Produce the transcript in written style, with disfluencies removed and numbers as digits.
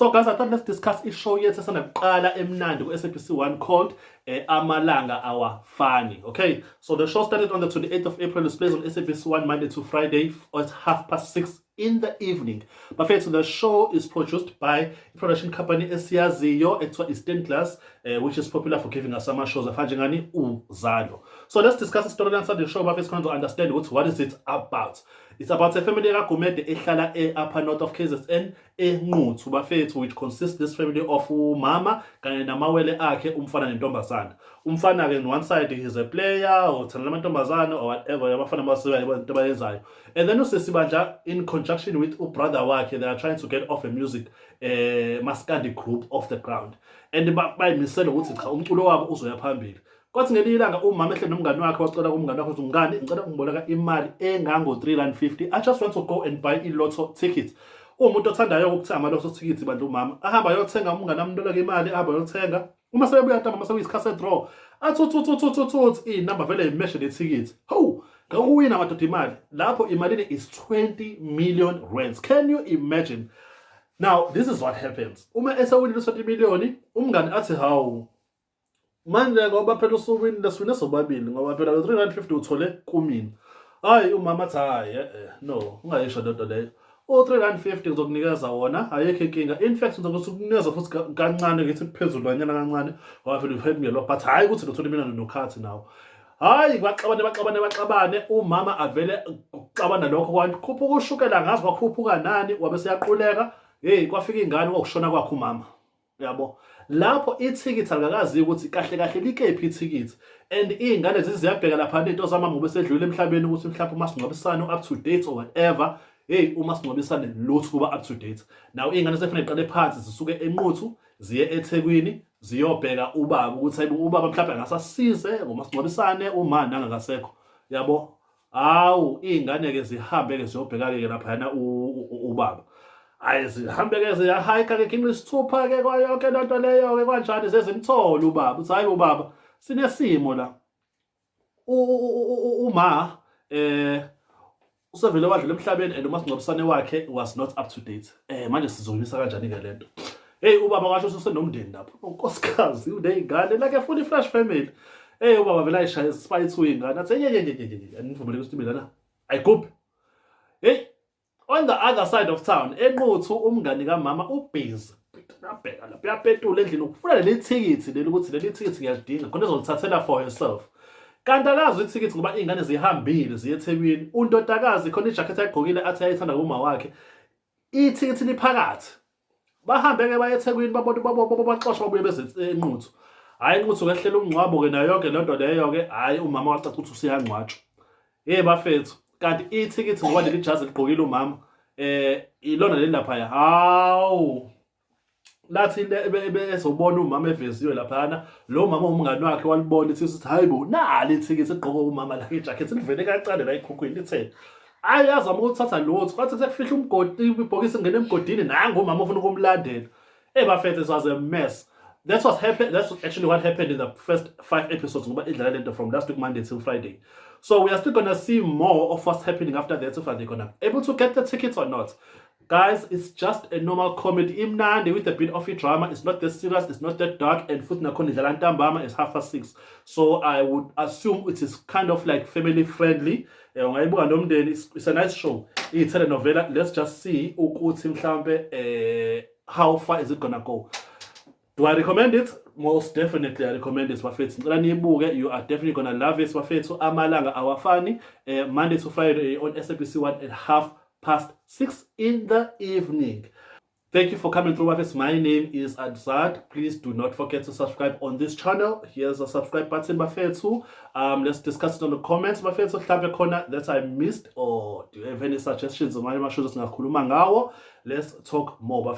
So guys, I thought let's discuss ishow yethu esanakuqala emnandi ku-SABC1 called Amalanga Awafani. Okay, so the show started on the 28th of April. It's plays on SABC1 Monday to Friday at 6:30 in the evening. But the show is produced by a production company esiyaziyo ekuthiwa Eastern Class, which is popular for giving us summer shows afana uZalo. So let's discuss the storyline of the show. But first, to understand what is it about. It's about a family kaGumede ehlala upper north of KZN eNquthu bafethu, which consists this family of umama kanye namawele akhe umfana nentombazana. Umfana ke on one side he's a player or thana lamantombazana or whatever abafana basebenza into abayenzayo. And then uSesibanja in conjunction with ubrother wakhe, they are trying to get off a music maskandi group off the ground. And bayimisela ukuthi cha umculo wabo uzoya phambili. Kwathi ngelinye ilanga umama ehle nomngane wakhe wacela kumngane wakhe ukuthi ngani ngicela ungiboleka imali engango 350. I just want to go and buy i-lotto ticket. Umuntu othandayo ukuthenga ama-lotto ticket bandla umama ahamba ayothenga umngane amboleka imali ahamba ayothenga. Uma sebebuya ntamba mase kuyisikhathi draw athi inamba vele imeshe le ticket. Ho ngawuwina madoda imali. Lapho imali is 20 million rands. Can you imagine? Now this is what happens. Uma esawinile 20 million umngane athi hawu manje ngoba phela usuwinile swine sobabili ngoba phela 350 uthole kumina. Hayi umama athi hayi no ungayisho lento leyo. 350 ngizokunikeza wona ayekho inkinga. In fact ngizokunikeza futhi kancane ngithi phezulu kanyana kancane ngoba phela uphemile but hayi ukuthi lo 20 million nokhathi nawo. Hayi baxabane umama avele ukuxabana lokho kwanti khuphuka ushukela ngazi kwakhuphuka nani wabe seyaquleka. Hey kwafika ingane kwakushona kwakhe umama. Yabo lapho ithikithi alikazi ukuthi kahle likephi ithikithi and izingane ziyabheka lapha into zamama ngoba sedlule emhlabeni ukuthi mhlawumbe umasingcwabisane up to date or whatever. Hey umasingcwabisane lutho kuba up to date. Now izingane sefanele iqale phansi zisuke eNquthu ziye eThekwini ziyobheka ubaba ukuthi ubaba mhlawumbe angasasize ngomasingcwabisane uma nangakasekho. Yabo hawu izingane ke zihambe ke ziyobheka ke lapha yana ubaba. Ayizihambe ke ziyahayika ke kinqi isithupha ke kwayonke lento leyo ke kanjani zezimthola ubaba uthi hayi ubaba sinesimo la uma usevele wadlula emhlabeni and umasingcwabisane wakhe was not up to date. Manje sizoyimisa kanjani ke lento? Hey ubaba kasho usenomndeni lapho unkosikazi unezingane like fully fresh family. Hey ubaba vele ayishaya isipayithu ingane athi anivumele ukusitimela na ayigubhe. Hey on the other side of town eNquthu umngane kamama ubhizi uyabheka lapha uyapetula endlini ukufuna leli thikithi leli ukuthi leli thikithi ngiyalidinga khona ezolithathela for herself. Kanti akazi ithikithi ngoba izingane zihambile ziye eThekwini. Untotakazi khona ijacket ayigqokile athi ayithanda kuma wakhe ithikithi liphakathi. Bahambe ke baye eThekwini baxoshwa babuye beze eNquthu. Hayi eNquthu kehlela umngcwabo ke nayo yonke lento leyo ke hayi umama wacaca ukuthi usiyangcwatshwa. Hey bafethu kanti ithikithi ngoba leli jazi ligqokile umama ilona leli lapha hawu lathi ezobona umama eveziwe laphana lo mama umngane wakhe walibona ithi hayibo nali ithikithi egqoka umama la ijacket livele kancane la ikhukhwini lithe ayazama ukuthatha lutho kwathi sekufihla umgodi ibhokisi ngene emgodini nangu umama ufuna ukumlandela. Bafethu it was a mess. That's actually what happened in the first 5 episodes from last week Monday till Friday. So we are still gonna see more of what's happening after that. If they're gonna able to get the tickets or not. Guys, it's just a normal comedy. Imnandi with a bit of a drama. It's not that serious, it's not that dark, and foot nakoni jalantambama is 6:30. So I would assume it is kind of like family friendly. It's a nice show. It's a telenovela. Let's just see how far is it gonna go. Do I recommend it? Most definitely I recommend it. You are definitely gonna love it. Amalanga Awafani, Monday to Friday on SABC1 at 6:30 in the evening. Thank you for coming through. My name is Adzad. Please do not forget to subscribe on this channel. Here's a subscribe button. Let's discuss it on the comments. That I missed, or do you have any suggestions? Let's talk more.